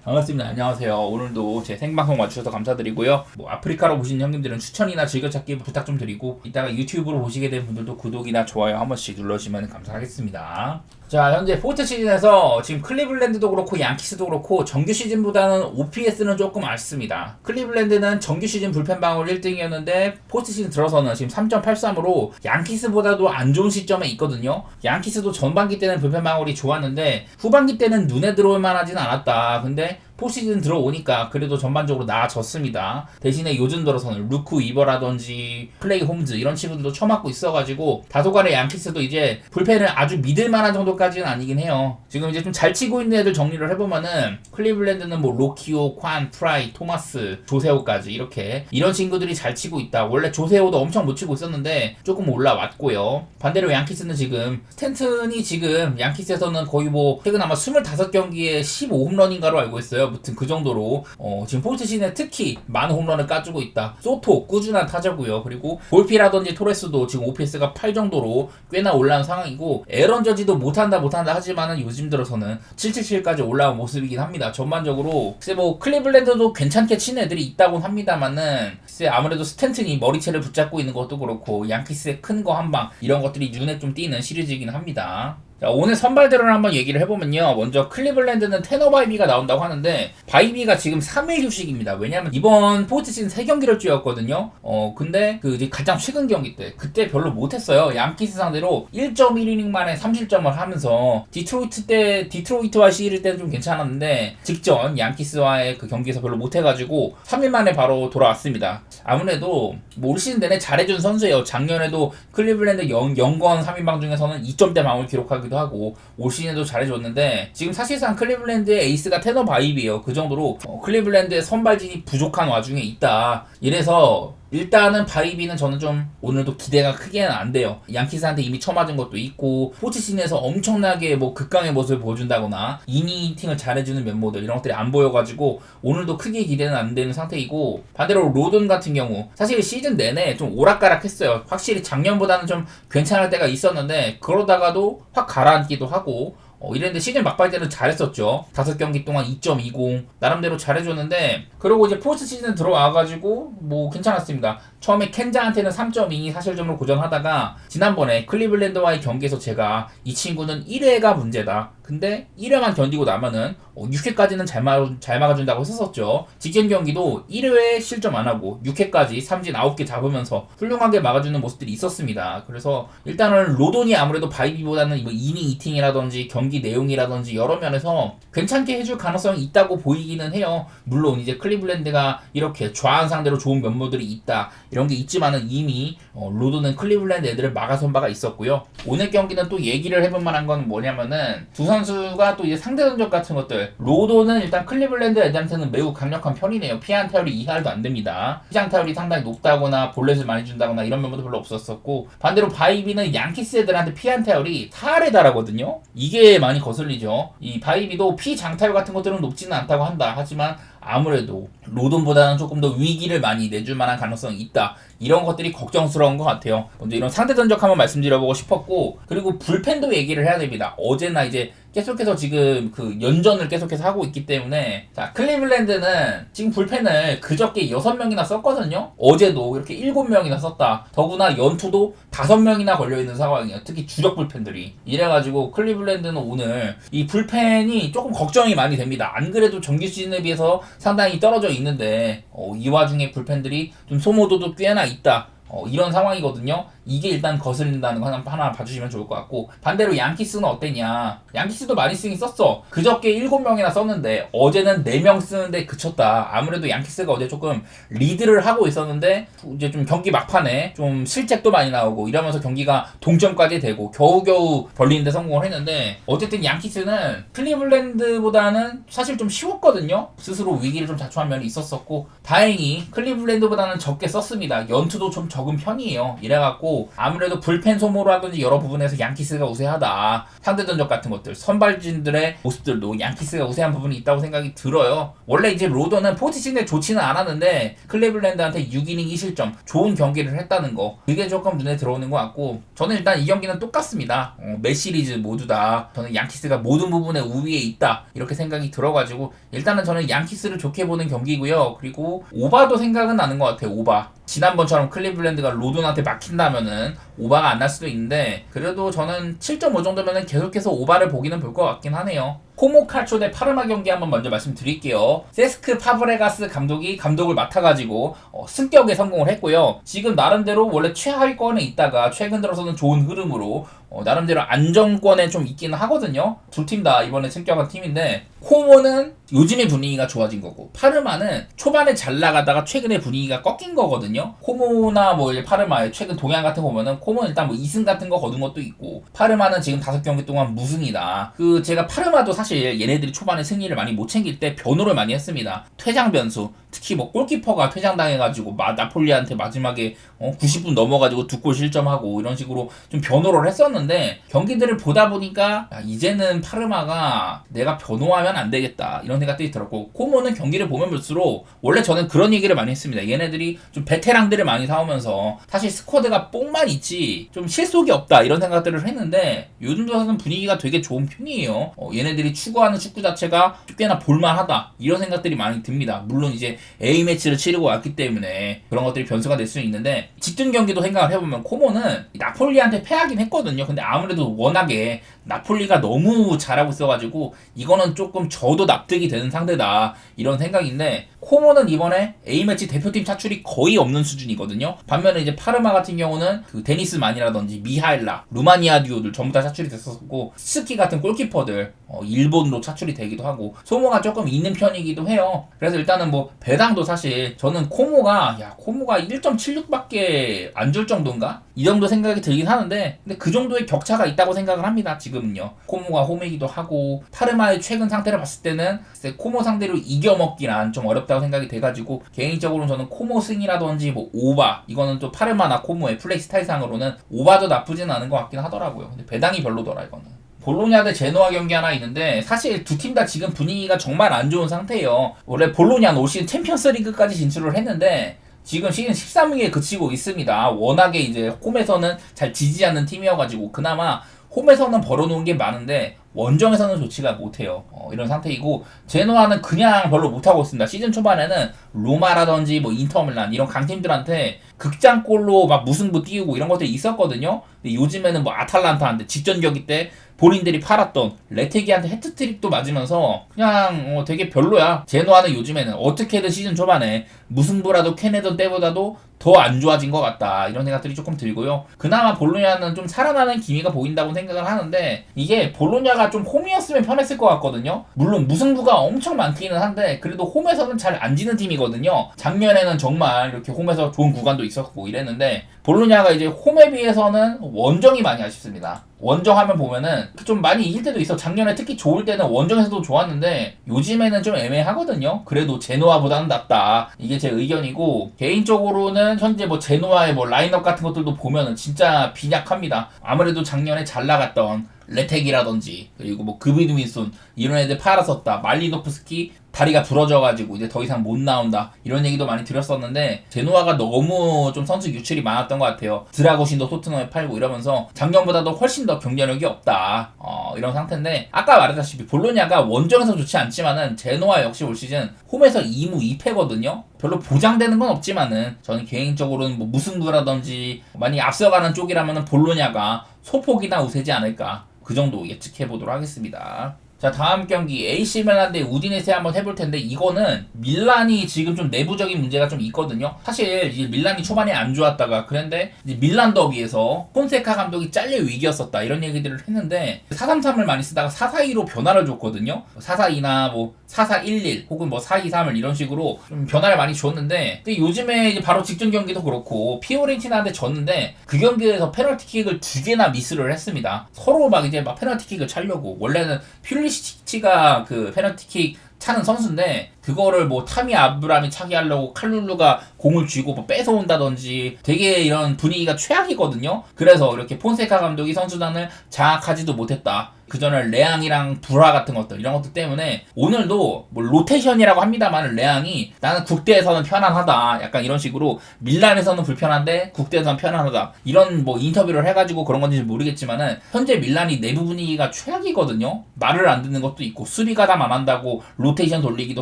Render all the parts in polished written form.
반갑습니다. 안녕하세요. 오늘도 제 생방송 와주셔서 감사드리고요. 아프리카로 보시는 형님들은 추천이나 즐겨찾기 부탁 좀 드리고, 이따가 유튜브로 보시게 된 분들도 구독이나 좋아요 한 번씩 눌러주시면 감사하겠습니다. 자, 현재 포스트 시즌에서 지금 클리블랜드도 그렇고 양키스도 그렇고 정규 시즌보다는 OPS는 조금 아쉽습니다. 클리블랜드는 정규 시즌 불펜 방울 1등이었는데 포스트 시즌 들어서는 지금 3.83으로 양키스보다도 안 좋은 시점에 있거든요. 양키스도 전반기 때는 불펜 방울이 좋았는데 후반기 때는 눈에 들어올 만하진 않았다. 근데 포시즌 들어오니까 그래도 전반적으로 나아졌습니다. 대신에 요즘 들어서는 루크 위버라든지 플레이 홈즈 이런 친구들도 처맞고 있어가지고 다소간의 양키스도 이제 불펜을 아주 믿을만한 정도까지는 아니긴 해요. 지금 이제 좀 잘 치고 있는 애들 정리를 해보면은 클리블랜드는 뭐 로키오, 관, 프라이, 토마스, 조세호까지 이렇게 이런 친구들이 잘 치고 있다. 원래 조세호도 엄청 못 치고 있었는데 조금 올라왔고요. 반대로 양키스는 지금 스탠튼이 지금 양키스에서는 거의 뭐 최근 아마 25경기에 15홈런인가로 알고 있어요. 아무튼 그 정도로 지금 포스트 시즌에 특히 많은 홈런을 까주고 있다. 소토 꾸준한 타자고요. 그리고 볼피라든지 토레스도 지금 OPS가 8 정도로 꽤나 올라온 상황이고, 에런 저지도 못한다 하지만은 요즘 들어서는 777까지 올라온 모습이긴 합니다. 전반적으로 글쎄 뭐 클리블랜드도 괜찮게 치는 애들이 있다곤 합니다만은 글쎄 아무래도 스탠튼이 머리채를 붙잡고 있는 것도 그렇고 양키스의 큰 거 한 방 이런 것들이 눈에 좀 띄는 시리즈이긴 합니다. 자, 오늘 선발대로를 한번 얘기를 해보면요. 먼저 클리블랜드는 테너 바이비가 나온다고 하는데 바이비가 지금 3일 휴식입니다. 왜냐면 이번 포스트 시즌 3경기를 뛰었거든요. 근데 그 가장 최근 경기 때 그때 별로 못했어요. 양키스 상대로 1.1이닝 만에 3실점을 하면서 디트로이트와 시리즈 때는 좀 괜찮았는데 직전 양키스와의 그 경기에서 별로 못해가지고 3일 만에 바로 돌아왔습니다. 아무래도 뭐 올 시즌 내내 잘해준 선수예요. 작년에도 클리블랜드 연건 3인방 중에서는 2점대 방울 기록하기도 하고 올 시즌에도 잘해줬는데 지금 사실상 클리블랜드의 에이스가 테너 바이비예요. 그 정도로 클리블랜드의 선발진이 부족한 와중에 있다. 이래서 일단은 바이비는 저는 좀 오늘도 기대가 크게는 안 돼요. 양키스한테 이미 쳐맞은 것도 있고 포스트시즌에서 엄청나게 뭐 극강의 모습을 보여준다거나 이닝을 잘해주는 멤버들 이런 것들이 안 보여가지고 오늘도 크게 기대는 안 되는 상태이고, 반대로 로돈 같은 경우 사실 시즌 내내 좀 오락가락했어요. 확실히 작년보다는 좀 괜찮을 때가 있었는데 그러다가도 확 가라앉기도 하고 이랬는데 시즌 막바지 때는 잘했었죠. 5경기 동안 2.20 나름대로 잘해줬는데, 그리고 이제 포스트 시즌 들어와가지고 뭐 괜찮았습니다. 처음에 켄자한테는 3.2 사실점으로 고전하다가 지난번에 클리블랜드와의 경기에서 제가 이 친구는 1회가 문제다. 근데 1회만 견디고 나면은 6회까지는 잘 막아준다고 했었죠. 직전 경기도 1회 실점 안 하고 6회까지 삼진 9개 잡으면서 훌륭하게 막아주는 모습들이 있었습니다. 그래서 일단은 로돈이 아무래도 바이비보다는 뭐 이닝 이팅이라든지 경기 내용이라든지 여러 면에서 괜찮게 해줄 가능성이 있다고 보이기는 해요. 물론 이제 클리블랜드가 이렇게 좌한 상대로 좋은 면모들이 있다 이런 게 있지만은 이미 로돈은 클리블랜드 애들을 막아선 바가 있었고요. 오늘 경기는 또 얘기를 해볼 만한 건 뭐냐면은 두 선수가 또 이제 상대 전적 같은 것들, 로돈은 일단 클리블랜드 애들한테는 매우 강력한 편이네요. 피안 타율이 2할도 안 됩니다. 피장 타율이 상당히 높다거나 볼넷을 많이 준다거나 이런 면모도 별로 없었었고, 반대로 바이비는 양키스 애들한테 피안 타율이 4할에 달하거든요. 이게 많이 거슬리죠. 이 바이비도 피장 타율 같은 것들은 높지는 않다고 한다. 하지만 아무래도 로돈보다는 조금 더 위기를 많이 내줄 만한 가능성이 있다. 이런 것들이 걱정스러운 것 같아요. 먼저 이런 상대 전적 한번 말씀드려보고 싶었고, 그리고 불펜도 얘기를 해야 됩니다. 어제나 이제 계속해서 지금 그 연전을 계속해서 하고 있기 때문에, 자, 클리블랜드는 지금 불펜을 그저께 6명이나 썼거든요. 어제도 이렇게 7명이나 썼다. 더구나 연투도 5명이나 걸려있는 상황이에요. 특히 주력 불펜들이. 이래가지고 클리블랜드는 오늘 이 불펜이 조금 걱정이 많이 됩니다. 안 그래도 정규 시즌에 비해서 상당히 떨어져 있는데 이 와중에 불펜들이 좀 소모도도 꽤나 있다. 이런 상황이거든요. 이게 일단 거슬린다는 거 하나 봐주시면 좋을 것 같고, 반대로 양키스는 어땠냐. 양키스도 많이 쓰긴 썼어. 그저께 7명이나 썼는데 어제는 4명 쓰는데 그쳤다. 아무래도 양키스가 어제 조금 리드를 하고 있었는데 이제 좀 경기 막판에 좀 실책도 많이 나오고 이러면서 경기가 동점까지 되고 겨우겨우 벌리는데 성공을 했는데, 어쨌든 양키스는 클리블랜드보다는 사실 좀 쉬웠거든요. 스스로 위기를 좀 자초한 면이 있었었고 다행히 클리블랜드보다는 적게 썼습니다. 연투도 좀 적은 편이에요. 이래갖고 아무래도 불펜 소모라든지 여러 부분에서 양키스가 우세하다. 상대 전적 같은 것들, 선발진들의 모습들도 양키스가 우세한 부분이 있다고 생각이 들어요. 원래 이제 로더는 포지션에 좋지는 않았는데 클리블랜드한테 6이닝 2실점 좋은 경기를 했다는 거, 그게 조금 눈에 들어오는 것 같고, 저는 일단 이 경기는 똑같습니다. 매 시리즈 모두 다 저는 양키스가 모든 부분에 우위에 있다 이렇게 생각이 들어가지고 일단은 저는 양키스를 좋게 보는 경기고요. 그리고 오바도 생각은 나는 것 같아요. 오바. 지난번처럼 클리블랜드가 로돈한테 막힌다면은 오바가 안 날 수도 있는데, 그래도 저는 7.5 정도면은 계속해서 오바를 보기는 볼 것 같긴 하네요. 코모 칼초 대 파르마 경기 한번 먼저 말씀드릴게요. 세스크 파브레가스 감독이 감독을 맡아가지고 승격에 성공을 했고요. 지금 나름대로 원래 최하위권에 있다가 최근 들어서는 좋은 흐름으로 나름대로 안정권에 좀 있기는 하거든요. 두 팀 다 이번에 승격한 팀인데, 코모는 요즘의 분위기가 좋아진 거고 파르마는 초반에 잘 나가다가 최근에 분위기가 꺾인 거거든요. 코모나 뭐 파르마의 최근 동향 같은 거 보면은 코모는 일단 뭐 2승 같은 거 거둔 것도 있고, 파르마는 지금 5경기 동안 무승이다. 제가 파르마도 사실 얘네들이 초반에 승리를 많이 못 챙길 때 변호를 많이 했습니다. 퇴장 변수, 특히 뭐 골키퍼가 퇴장당해가지고 나폴리한테 마지막에 90분 넘어가지고 2골 실점하고 이런 식으로 좀 변호를 했었는데, 경기들을 보다 보니까 이제는 파르마가 내가 변호하면 안 되겠다 이런 생각들이 들었고, 코모는 경기를 보면 볼수록 원래 저는 그런 얘기를 많이 했습니다. 얘네들이 좀 베테랑들을 많이 사오면서 사실 스쿼드가 뽕만 있지 좀 실속이 없다 이런 생각들을 했는데, 요즘 들어서는 분위기가 되게 좋은 편이에요. 얘네들이 추구하는 축구 자체가 꽤나 볼만하다 이런 생각들이 많이 듭니다. 물론 이제 A매치를 치르고 왔기 때문에 그런 것들이 변수가 될 수는 있는데, 직전 경기도 생각을 해보면 코모는 나폴리한테 패하긴 했거든요. 근데 아무래도 워낙에 나폴리가 너무 잘하고 있어가지고 이거는 조금 저도 납득이 되는 상대다 이런 생각인데, 코모는 이번에 A매치 대표팀 차출이 거의 없는 수준이거든요. 반면에 이제 파르마 같은 경우는 데니스 만이라든지 미하일라, 루마니아 듀오들 전부 다 차출이 됐었고, 스키 같은 골키퍼들 일본으로 차출이 되기도 하고 소모가 조금 있는 편이기도 해요. 그래서 일단은 뭐 배당도 사실 저는 코모가 1.76밖에 안 줄 정도인가? 이 정도 생각이 들긴 하는데, 근데 그 정도의 격차가 있다고 생각을 합니다. 지금은요. 코모가 홈이기도 하고 파르마의 최근 상태를 봤을 때는 코모 상대로 이겨먹기란 좀 어렵다고 생각이 돼가지고, 개인적으로는 저는 코모 승이라든지 뭐 오바, 이거는 또 파르마나 코모의 플레이 스타일상으로는 오바도 나쁘진 않은 것 같긴 하더라고요. 근데 배당이 별로더라 이거는. 볼로냐 대 제노아 경기 하나 있는데, 사실 두 팀 다 지금 분위기가 정말 안 좋은 상태예요. 원래 볼로냐는 올 시즌 챔피언스 리그까지 진출을 했는데 지금 시즌 13위에 그치고 있습니다. 워낙에 이제 홈에서는 잘 지지 않는 팀이어가지고 그나마 홈에서는 벌어놓은 게 많은데 원정에서는 좋지가 못해요. 이런 상태이고, 제노아는 그냥 별로 못하고 있습니다. 시즌 초반에는 로마라든지 뭐 인터밀란 이런 강팀들한테 극장골로 막 무승부 띄우고 이런 것들이 있었거든요. 근데 요즘에는 뭐 아탈란타한테 직전 경기 때 본인들이 팔았던 레테기한테 해트트릭도 맞으면서 그냥 되게 별로야. 제노아는 요즘에는 어떻게든 시즌 초반에 무승부라도 캐내던 때보다도 더 안 좋아진 것 같다 이런 생각들이 조금 들고요. 그나마 볼로냐는 좀 살아나는 기미가 보인다고 생각을 하는데, 이게 볼로냐가 좀 홈이었으면 편했을 것 같거든요. 물론 무승부가 엄청 많기는 한데 그래도 홈에서는 잘 안 지는 팀이거든요. 작년에는 정말 이렇게 홈에서 좋은 구간도 있었고 이랬는데, 볼로냐가 이제 홈에 비해서는 원정이 많이 아쉽습니다. 원정 하면 보면은 좀 많이 이길 때도 있어. 작년에 특히 좋을 때는 원정에서도 좋았는데 요즘에는 좀 애매하거든요. 그래도 제노아보다는 낫다 이게 제 의견이고, 개인적으로는 현재 뭐 제노아의 뭐 라인업 같은 것들도 보면은 진짜 빈약합니다. 아무래도 작년에 잘 나갔던 레텍이라든지 그리고 뭐 그비드 윈슨 이런 애들 팔았었다. 말리노프스키 다리가 부러져가지고 이제 더 이상 못 나온다 이런 얘기도 많이 들었었는데, 제노아가 너무 좀 선수 유출이 많았던 것 같아요. 드라고신도 토트넘에 팔고 이러면서 작년보다도 훨씬 더 경쟁력이 없다 이런 상태인데, 아까 말했다시피 볼로냐가 원정에서 좋지 않지만은 제노아 역시 올 시즌 홈에서 2무 2패거든요. 별로 보장되는 건 없지만은 저는 개인적으로는 뭐 무승부라든지 많이 앞서가는 쪽이라면은 볼로냐가 소폭이나 우세지 않을까, 그 정도 예측해보도록 하겠습니다. 자, 다음 경기 AC 밀란 대 우디네세 한번 해볼 텐데, 이거는 밀란이 지금 좀 내부적인 문제가 좀 있거든요. 사실 이제 밀란이 초반에 안 좋았다가 그런데 이제 밀란 더비에서 폰세카 감독이 잘릴 위기였었다 이런 얘기들을 했는데 4-3-3을 많이 쓰다가 4-4-2로 변화를 줬거든요. 4-4-2나 뭐 4-4-1-1 혹은 뭐 4-2-3을 이런 식으로 좀 변화를 많이 줬는데, 근데 요즘에 이제 바로 직전 경기도 그렇고 피오렌티나한테 졌는데 그 경기에서 페널티킥을 2개나 미스를 했습니다. 서로 막 이제 막 페널티킥을 차려고, 원래는 퓰리시치가 그 페널티킥 차는 선수인데 그거를 뭐 타미 아브람이 차게 하려고 칼룰루가 공을 쥐고 뭐 뺏어온다든지 되게 이런 분위기가 최악이거든요. 그래서 이렇게 폰세카 감독이 선수단을 장악하지도 못했다. 그전에 레앙이랑 브라 같은 것들 이런 것들 때문에 오늘도 뭐 로테이션이라고 합니다만 레앙이 나는 국대에서는 편안하다 약간 이런 식으로 밀란에서는 불편한데 국대에서는 편안하다 이런 뭐 인터뷰를 해가지고 그런 건지 모르겠지만은 현재 밀란이 내부 분위기가 최악이거든요. 말을 안 듣는 것도 있고 수비 가담 안 한다고 로테이션 돌리기도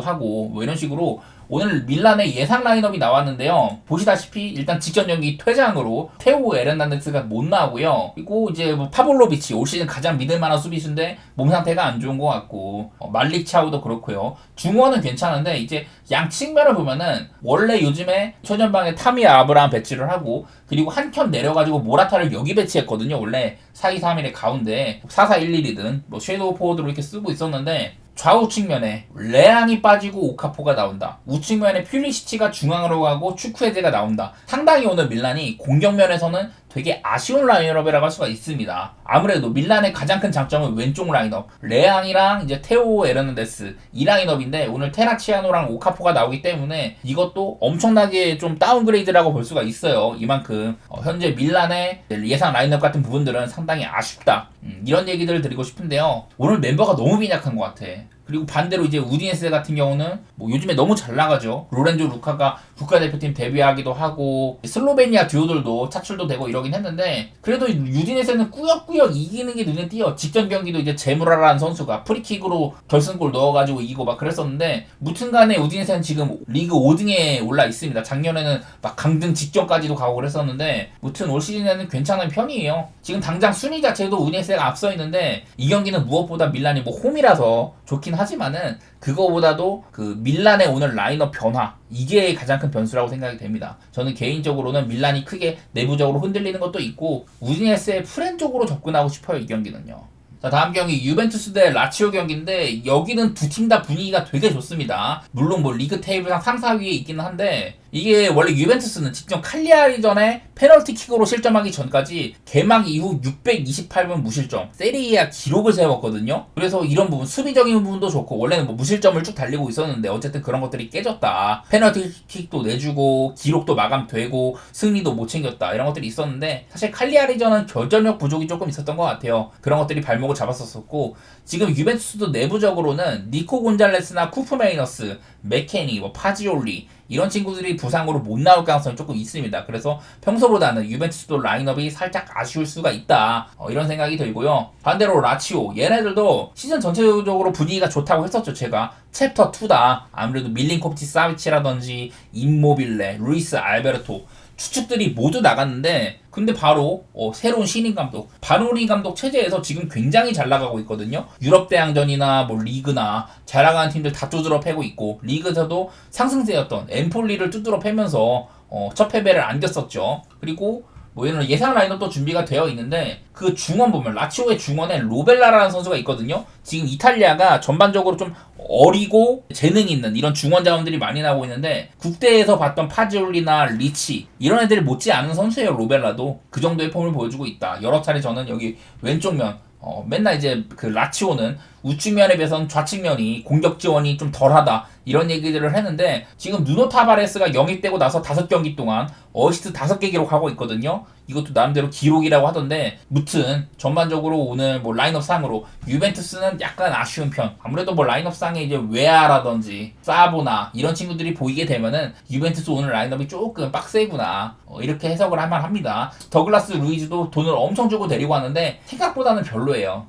하고 뭐 이런 식으로 오늘 밀란의 예상 라인업이 나왔는데요. 보시다시피 일단 직전 경기 퇴장으로 테오 에르난데스가 못 나오고요. 그리고 이제 뭐 파볼로비치 올 시즌 가장 믿을 만한 수비수인데 몸 상태가 안 좋은 것 같고 말릭 차우도 그렇고요. 중원은 괜찮은데 이제 양 측면을 보면은 원래 요즘에 최전방에 타미 아브라함 배치를 하고 그리고 한 켠 내려가지고 모라타를 여기 배치했거든요. 원래 4-2-3-1의 가운데 4-4-1-1이든 뭐 섀도우 포워드로 이렇게 쓰고 있었는데 좌우 측면에 레앙이 빠지고 오카포가 나온다. 우측면에 퓰리시치가 중앙으로 가고 추쿠에제가 나온다. 상당히 오늘 밀란이 공격면에서는 되게 아쉬운 라인업이라고 할 수가 있습니다. 아무래도 밀란의 가장 큰 장점은 왼쪽 라인업. 레앙이랑 이제 테오 에르난데스 이 라인업인데 오늘 테라치아노랑 오카포가 나오기 때문에 이것도 엄청나게 좀 다운그레이드라고 볼 수가 있어요. 이만큼 현재 밀란의 예상 라인업 같은 부분들은 상당히 아쉽다. 이런 얘기들을 드리고 싶은데요. 오늘 멤버가 너무 빈약한 것 같아. 그리고 반대로 이제 우디네세 같은 경우는 뭐 요즘에 너무 잘 나가죠. 로렌조 루카가 국가대표팀 데뷔하기도 하고 슬로베니아 듀오들도 차출도 되고 이러긴 했는데 그래도 우디네세는 꾸역꾸역 이기는 게 눈에 띄어. 직전 경기도 이제 제무라라는 선수가 프리킥으로 결승골 넣어가지고 이기고 막 그랬었는데 무튼간에 우디네세는 지금 리그 5등에 올라 있습니다. 작년에는 막 강등 직전까지도 가고 그랬었는데 무튼 올 시즌에는 괜찮은 편이에요. 지금 당장 순위 자체도 우디네세가 앞서 있는데 이 경기는 무엇보다 밀란이 뭐 홈이라서 좋긴 하지만은 그거보다도 그 밀란의 오늘 라인업 변화 이게 가장 큰 변수라고 생각이 됩니다. 저는 개인적으로는 밀란이 크게 내부적으로 흔들리는 것도 있고 우디네스의 프렌 쪽으로 접근하고 싶어요. 이 경기는요. 자, 다음 경기 유벤투스 대 라치오 경기인데 여기는 두 팀 다 분위기가 되게 좋습니다. 물론 뭐 리그 테이블상 3, 4위에 있기는 한데 이게 원래 유벤투스는 직전 칼리아리전에 페널티킥으로 실점하기 전까지 개막 이후 628분 무실점 세리에아 기록을 세웠거든요. 그래서 이런 부분 수비적인 부분도 좋고 원래는 뭐 무실점을 쭉 달리고 있었는데 어쨌든 그런 것들이 깨졌다. 페널티킥도 내주고 기록도 마감되고 승리도 못 챙겼다. 이런 것들이 있었는데 사실 칼리아리전은 결전력 부족이 조금 있었던 것 같아요. 그런 것들이 발목을 잡았었고 지금 유벤투스도 내부적으로는 니코 곤잘레스나 쿠프메이너스, 메케니, 뭐 파지올리 이런 친구들이 부상으로 못 나올 가능성이 조금 있습니다. 그래서 평소보다는 유벤투스도 라인업이 살짝 아쉬울 수가 있다. 이런 생각이 들고요. 반대로 라치오 얘네들도 시즌 전체적으로 분위기가 좋다고 했었죠. 제가 챕터 2다. 아무래도 밀린코프치 사비치라든지 임모빌레, 루이스 알베르토 추측들이 모두 나갔는데 근데 바로 새로운 신인 감독 바로니 감독 체제에서 지금 굉장히 잘 나가고 있거든요. 유럽 대항전이나 뭐 리그나 잘 나가는 팀들 다 두드러 패고 있고 리그에서도 상승세였던 엠폴리를 두드러 패면서 첫 패배를 안겼었죠. 그리고 뭐 이런 예상 라인업도 준비가 되어 있는데 그 중원 보면 라치오의 중원에 로벨라라는 선수가 있거든요. 지금 이탈리아가 전반적으로 좀 어리고 재능 있는 이런 중원 자원들이 많이 나오고 있는데 국대에서 봤던 파지올리나 리치 이런 애들이 못지 않은 선수예요. 로벨라도 그 정도의 폼을 보여주고 있다. 여러 차례 저는 여기 왼쪽면 맨날 이제 그 라치오는 우측면에 비해서는 좌측면이 공격 지원이 좀 덜하다 이런 얘기들을 했는데 지금 누노 타바레스가 영입되고 나서 5경기 동안 어시스트 5개 기록하고 있거든요. 이것도 나름대로 기록이라고 하던데 무튼 전반적으로 오늘 뭐 라인업 상으로 유벤투스는 약간 아쉬운 편. 아무래도 뭐 라인업 상에 이제 웨아라든지 사보나 이런 친구들이 보이게 되면은 유벤투스 오늘 라인업이 조금 빡세구나 이렇게 해석을 할 만합니다. 더글라스 루이즈도 돈을 엄청 주고 데리고 왔는데 생각보다는 별로예요.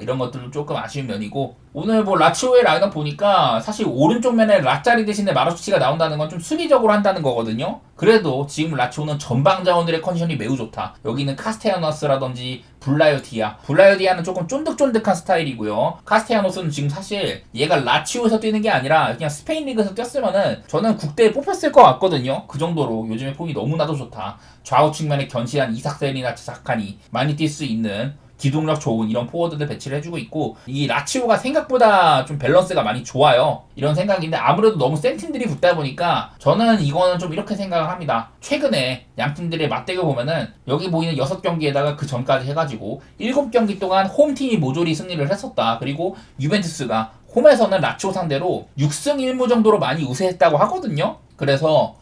이런 것들도 조금 아쉬운 면이고 오늘 뭐 라치오의 라인업 보니까 사실 오른쪽 면에 라짜리 대신에 마루치가 나온다는 건 좀 수비적으로 한다는 거거든요. 그래도 지금 라치오는 전방 자원들의 컨디션이 매우 좋다. 여기는 카스테야노스라든지 블라요디아는 조금 쫀득쫀득한 스타일이고요. 카스테야노스는 지금 사실 얘가 라치오에서 뛰는 게 아니라 그냥 스페인 리그에서 뛰었으면은 저는 국대에 뽑혔을 것 같거든요. 그 정도로 요즘에 폼이 너무나도 좋다. 좌우 측면에 견시한 이삭셀이나 자카니 많이 뛸 수 있는 기동력 좋은 이런 포워드들 배치를 해주고 있고 이 라치오가 생각보다 좀 밸런스가 많이 좋아요. 이런 생각인데 아무래도 너무 센 팀들이 붙다 보니까 저는 이거는 좀 이렇게 생각을 합니다. 최근에 양 팀들의 맞대결 보면은 여기 보이는 6경기에다가 그 전까지 해가지고 7경기 동안 홈팀이 모조리 승리를 했었다. 그리고 유벤투스가 홈에서는 라치오 상대로 6승 1무 정도로 많이 우세했다고 하거든요. 그래서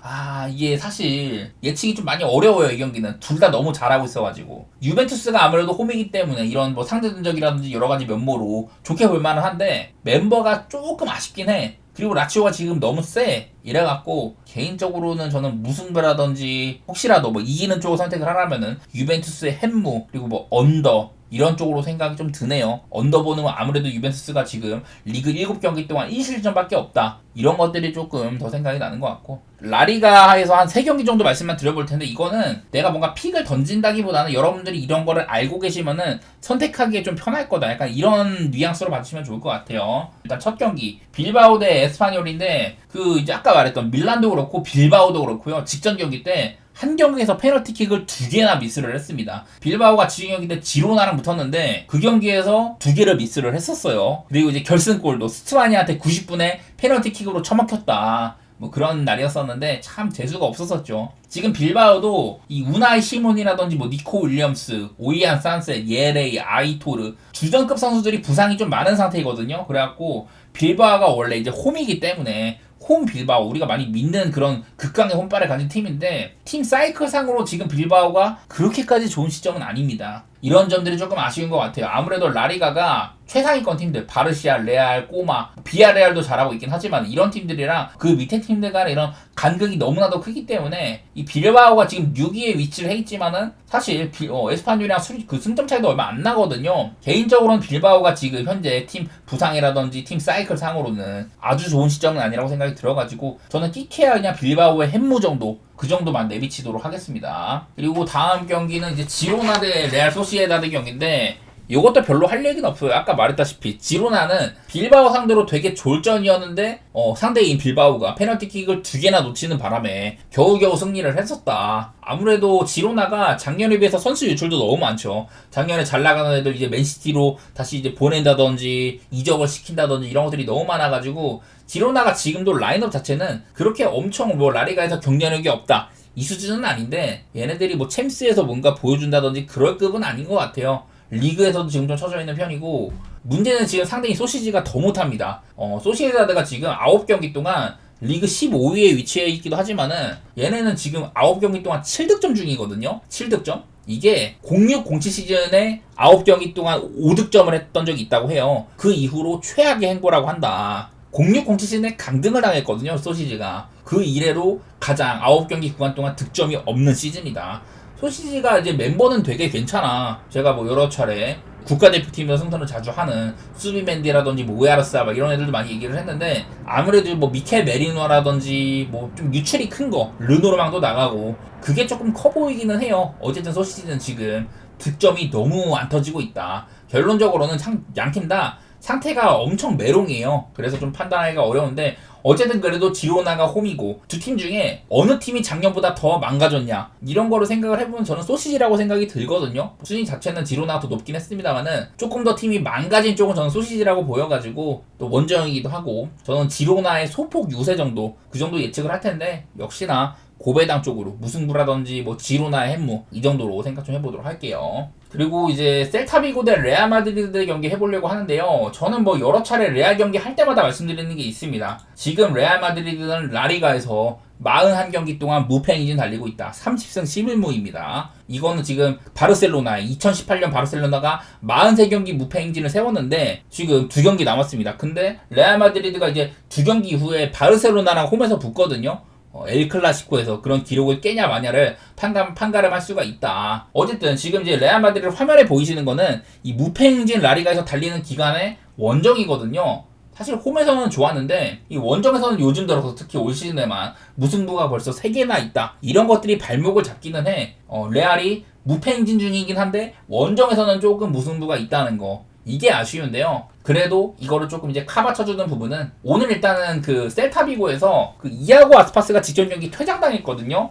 이게 사실 예측이 좀 많이 어려워요. 이 경기는 둘 다 너무 잘하고 있어가지고 유벤투스가 아무래도 홈이기 때문에 이런 뭐 상대전적이라든지 여러가지 면모로 좋게 볼만은 한데 멤버가 조금 아쉽긴 해. 그리고 라치오가 지금 너무 세. 이래갖고 개인적으로는 저는 무승부라든지 혹시라도 뭐 이기는 쪽을 선택을 하라면은 유벤투스의 햄무 그리고 뭐 언더 이런 쪽으로 생각이 좀 드네요. 언더 보는 건 아무래도 유벤투스가 지금 리그 7경기 동안 1실점밖에 없다. 이런 것들이 조금 더 생각이 나는 것 같고 라리가에서 한 3경기 정도 말씀만 드려볼 텐데 이거는 내가 뭔가 픽을 던진다기보다는 여러분들이 이런 거를 알고 계시면은 선택하기에 좀 편할 거다. 약간 이런 뉘앙스로 봐주시면 좋을 것 같아요. 일단 첫 경기 빌바오 대 에스파뇰인데 그 이제 아까 말했던 밀란도 그렇고 빌바오도 그렇고요. 직전 경기 때 한 경기에서 페널티킥을 2개나 미스를 했습니다. 빌바오가 지금 경기 때 지로나랑 붙었는데 그 경기에서 2개를 미스를 했었어요. 그리고 이제 결승골도 스투아니한테 90분에 페널티킥으로 처먹혔다. 뭐 그런 날이었었는데 참 재수가 없었었죠. 지금 빌바오도 이 우나이 시몬이라든지 뭐 니코 윌리엄스, 오이안 산세, 예레이, 아이토르 주전급 선수들이 부상이 좀 많은 상태이거든요. 그래갖고 빌바오가 원래 이제 홈이기 때문에 홈 빌바오 우리가 많이 믿는 그런 극강의 홈발을 가진 팀인데 팀 사이클 상으로 지금 빌바오가 그렇게까지 좋은 시점은 아닙니다. 이런 점들이 조금 아쉬운 것 같아요. 아무래도 라리가가 최상위권 팀들 바르시아, 레알, 꼬마, 비아레알도 잘하고 있긴 하지만 이런 팀들이랑 그 밑에 팀들 간의 이런 간극이 너무나도 크기 때문에 이 빌바오가 지금 6위에 위치를 해있지만은 사실 에스파뇰이랑 그 승점 차이도 얼마 안 나거든요. 개인적으로는 빌바오가 지금 현재 팀 부상이라든지 팀 사이클 상으로는 아주 좋은 시점은 아니라고 생각이 들어가지고 저는 끼케야 그냥 빌바오의 햄무 정도 그 정도만 내비치도록 하겠습니다. 그리고 다음 경기는 이제 지로나 대 레알 소시에다드 경기인데 이것도 별로 할 얘기는 없어요. 아까 말했다시피 지로나는 빌바오 상대로 되게 졸전이었는데 상대인 빌바오가 페널티킥을 2개나 놓치는 바람에 겨우겨우 승리를 했었다. 아무래도 지로나가 작년에 비해서 선수 유출도 너무 많죠. 작년에 잘 나가는 애들 이제 맨시티로 다시 이제 보낸다든지 이적을 시킨다든지 이런 것들이 너무 많아가지고 지로나가 지금도 라인업 자체는 그렇게 엄청 뭐 라리가에서 경쟁력이 없다 이 수준은 아닌데 얘네들이 뭐 챔스에서 뭔가 보여준다든지 그럴 급은 아닌 것 같아요. 리그에서도 지금 좀 쳐져 있는 편이고 문제는 지금 상대인 소시지가 더 못합니다. 소시에다드가 지금 9경기 동안 리그 15위에 위치해 있기도 하지만은 얘네는 지금 9경기 동안 7득점 중이거든요. 7득점? 이게 06-07 시즌에 9경기 동안 5득점을 했던 적이 있다고 해요. 그 이후로 최악의 행보라고 한다. 06-07 시즌에 강등을 당했거든요. 소시지가. 그 이래로 가장 9경기 구간 동안 득점이 없는 시즌이다. 소시지가 이제 멤버는 되게 괜찮아. 제가 뭐 여러 차례 국가대표팀에서 승선을 자주 하는 수비맨디라든지 뭐 오야르사 막 이런 애들도 많이 얘기를 했는데 아무래도 뭐 미켈 메리노라든지 뭐 좀 유출이 큰 거 르노르망도 나가고 그게 조금 커 보이기는 해요. 어쨌든 소시지는 지금 득점이 너무 안 터지고 있다. 결론적으로는 양팀 다 상태가 엄청 메롱이에요. 그래서 좀 판단하기가 어려운데 어쨌든 그래도 지로나가 홈이고 두 팀 중에 어느 팀이 작년보다 더 망가졌냐 이런 거를 생각을 해보면 저는 소시지라고 생각이 들거든요. 순위 자체는 지로나가 더 높긴 했습니다만은 조금 더 팀이 망가진 쪽은 저는 소시지라고 보여가지고 또 원정이기도 하고 저는 지로나의 소폭 유세 정도 그 정도 예측을 할 텐데 역시나 고배당 쪽으로 무승부라든지 뭐 지로나의 햄무 이 정도로 생각 좀 해보도록 할게요. 그리고 이제 셀타비고 대 레알 마드리드 경기 해보려고 하는데요. 저는 뭐 여러 차례 레알 경기 할 때마다 말씀드리는 게 있습니다. 지금 레알 마드리드는 라리가에서 41경기 동안 무패 행진 달리고 있다. 30승 11무입니다. 이거는 지금 바르셀로나 2018년 바르셀로나가 43경기 무패 행진을 세웠는데 지금 2경기 남았습니다. 근데 레알 마드리드가 이제 2경기 이후에 바르셀로나랑 홈에서 붙거든요. 엘 클라시코에서 그런 기록을 깨냐 마냐를 판가름할 수가 있다. 어쨌든 지금 이제 레알 마드리드 화면에 보이시는 거는 이 무패 행진 라리가에서 달리는 기간의 원정이거든요. 사실 홈에서는 좋았는데 이 원정에서는 요즘 들어서 특히 올 시즌에만 무승부가 벌써 3개나 있다. 이런 것들이 발목을 잡기는 해. 레알이 무패 행진 중이긴 한데 원정에서는 조금 무승부가 있다는 거. 이게 아쉬운데요. 그래도 이거를 조금 이제 카바쳐주는 부분은 오늘 일단은 그 셀타비고에서 그 이아고 아스파스가 직전 경기 퇴장당했거든요.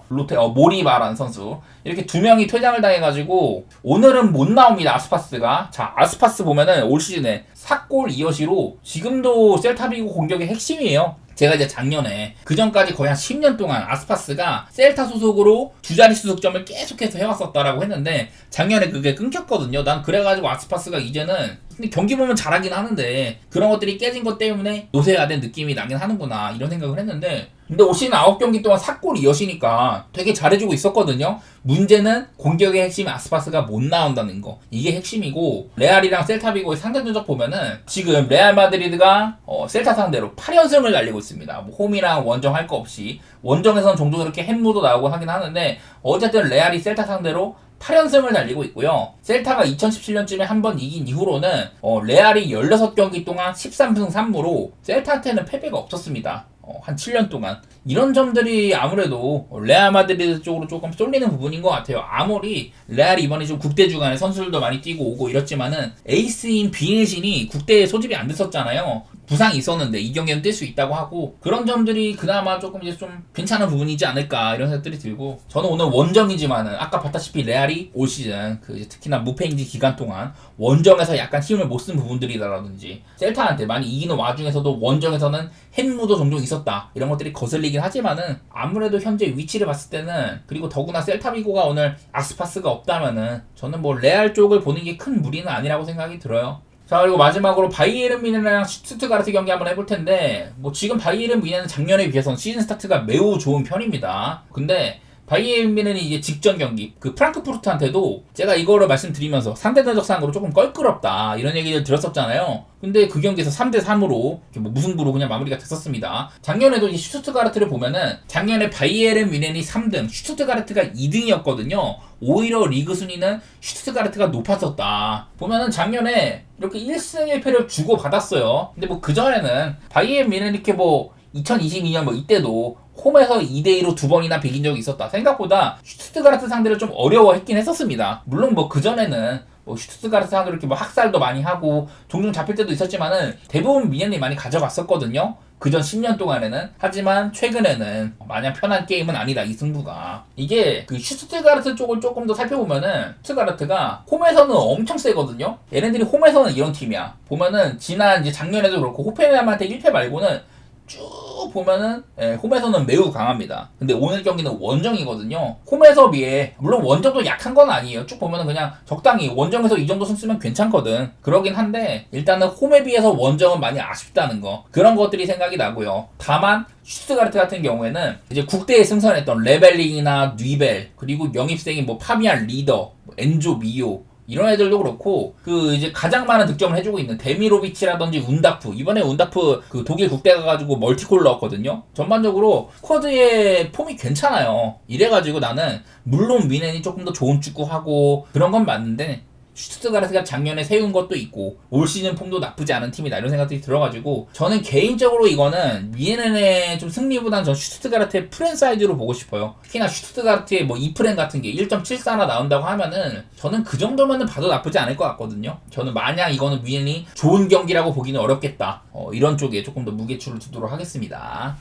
모리바라는 선수 이렇게 2명이 퇴장을 당해가지고 오늘은 못 나옵니다. 아스파스가. 자, 아스파스 보면은 올 시즌에 4골 2어시로 지금도 셀타비고 공격의 핵심이에요. 제가 이제 작년에 그 전까지 거의 한 10년 동안 아스파스가 셀타 소속으로 두 자릿수 득점을 계속해서 해왔었다라고 했는데 작년에 그게 끊겼거든요. 난 그래가지고 아스파스가 이제는 근데 경기 보면 잘하긴 하는데 그런 것들이 깨진 것 때문에 노쇠화된 느낌이 나긴 하는구나 이런 생각을 했는데, 근데 올 시즌 9경기 동안 4골 이어시니까 되게 잘해주고 있었거든요. 문제는 공격의 핵심 아스파스가 못 나온다는 거, 이게 핵심이고, 레알이랑 셀타비고의 상대 전적 보면은 지금 레알 마드리드가 셀타 상대로 8연승을 달리고 있습니다. 뭐 홈이랑 원정 할 거 없이, 원정에서는 종종 이렇게 햄무도 나오고 하긴 하는데 어쨌든 레알이 셀타 상대로 8연승을 달리고 있고요. 셀타가 2017년쯤에 한 번 이긴 이후로는 레알이 16경기 동안 13승 3무로 셀타한테는 패배가 없었습니다. 한 7년 동안. 이런 점들이 아무래도 레알 마드리드 쪽으로 조금 쏠리는 부분인 것 같아요. 아무리 레알이 이번에 좀 국대 주간에 선수들도 많이 뛰고 오고 이렇지만은 에이스인 비니신이 국대에 소집이 안 됐었잖아요. 부상이 있었는데 이 경기는 뛸 수 있다고 하고, 그런 점들이 그나마 조금 이제 좀 괜찮은 부분이지 않을까 이런 생각들이 들고, 저는 오늘 원정이지만은 아까 봤다시피 레알이 올 시즌 특히나 무패인지 기간 동안 원정에서 약간 힘을 못 쓴 부분들이라든지, 셀타한테 많이 이기는 와중에서도 원정에서는 햄무도 종종 있었다 이런 것들이 거슬리긴 하지만은, 아무래도 현재 위치를 봤을 때는, 그리고 더구나 셀타비고가 오늘 아스파스가 없다면은 저는 뭐 레알 쪽을 보는 게 큰 무리는 아니라고 생각이 들어요. 자, 그리고 마지막으로 바이에른 뮌헨이랑 슈투트가르트 경기 한번 해볼 텐데, 뭐 지금 바이에른 뮌헨은 작년에 비해서는 시즌 스타트가 매우 좋은 편입니다. 근데 바이에른 뮌헨이 이제 직전 경기 프랑크푸르트한테도 제가 이거를 말씀드리면서 상대 전적상으로 조금 껄끄럽다 이런 얘기를 들었었잖아요. 근데 그 경기에서 3대3으로 뭐 무승부로 그냥 마무리가 됐었습니다. 작년에도 이 슈투트가르트를 보면은 작년에 바이에른 뮌헨이 3등, 슈투트가르트가 2등이었거든요. 오히려 리그 순위는 슈투트가르트가 높았었다. 보면은 작년에 이렇게 1승 1패를 주고받았어요. 근데 뭐 그전에는 바이에른 뮌헨이 이렇게 뭐 2022년 뭐 이때도 홈에서 2대2로 2번이나 비긴 적이 있었다. 생각보다 슈투트가르트 상대를 좀 어려워했긴 했었습니다. 물론 뭐 그전에는 뭐 슈투트가르트 상대로 이렇게 뭐 학살도 많이 하고 종종 잡힐 때도 있었지만은 대부분 뮌헨이 많이 가져갔었거든요. 그전 10년 동안에는. 하지만 최근에는 마냥 편한 게임은 아니다, 이 승부가. 이게 그 슈투트가르트 쪽을 조금 더 살펴보면은 슈투트가르트가 홈에서는 엄청 세거든요. 얘네들이 홈에서는 이런 팀이야. 보면은 지난 이제 작년에도 그렇고 호펜함한테 1패 말고는 쭉 보면은 홈에서는 매우 강합니다. 근데 오늘 경기는 원정이거든요. 홈에서 비해, 물론 원정도 약한 건 아니에요. 쭉 보면은 그냥 적당히 원정에서 이 정도 승수면 괜찮거든. 그러긴 한데 일단은 홈에 비해서 원정은 많이 아쉽다는 거, 그런 것들이 생각이 나고요. 다만 슈투트가르트 같은 경우에는 이제 국대에 승선했던 레벨링이나 뉘벨, 그리고 영입생인 뭐 파비안 리더, 엔조 미오, 이런 애들도 그렇고, 그 이제 가장 많은 득점을 해주고 있는 데미로비치라든지 운다프, 이번에 운다프 그 독일 국대 가가지고 멀티골 넣었거든요. 전반적으로 스쿼드의 폼이 괜찮아요. 이래가지고 나는 물론 뮌헨이 조금 더 좋은 축구하고 그런 건 맞는데, 슈투트가르트가 작년에 세운 것도 있고 올 시즌 폼도 나쁘지 않은 팀이다 이런 생각들이 들어가지고, 저는 개인적으로 이거는 뮌헨의 좀 승리보다는 전 슈투트가르트의 프렌 사이즈로 보고 싶어요. 특히나 슈투트가르트의 뭐 2프렌 같은 게 1.74나 나온다고 하면은 저는 그 정도면은 봐도 나쁘지 않을 것 같거든요. 저는 마냥 이거는 뮌헨이 좋은 경기라고 보기는 어렵겠다, 이런 쪽에 조금 더 무게추를 두도록 하겠습니다.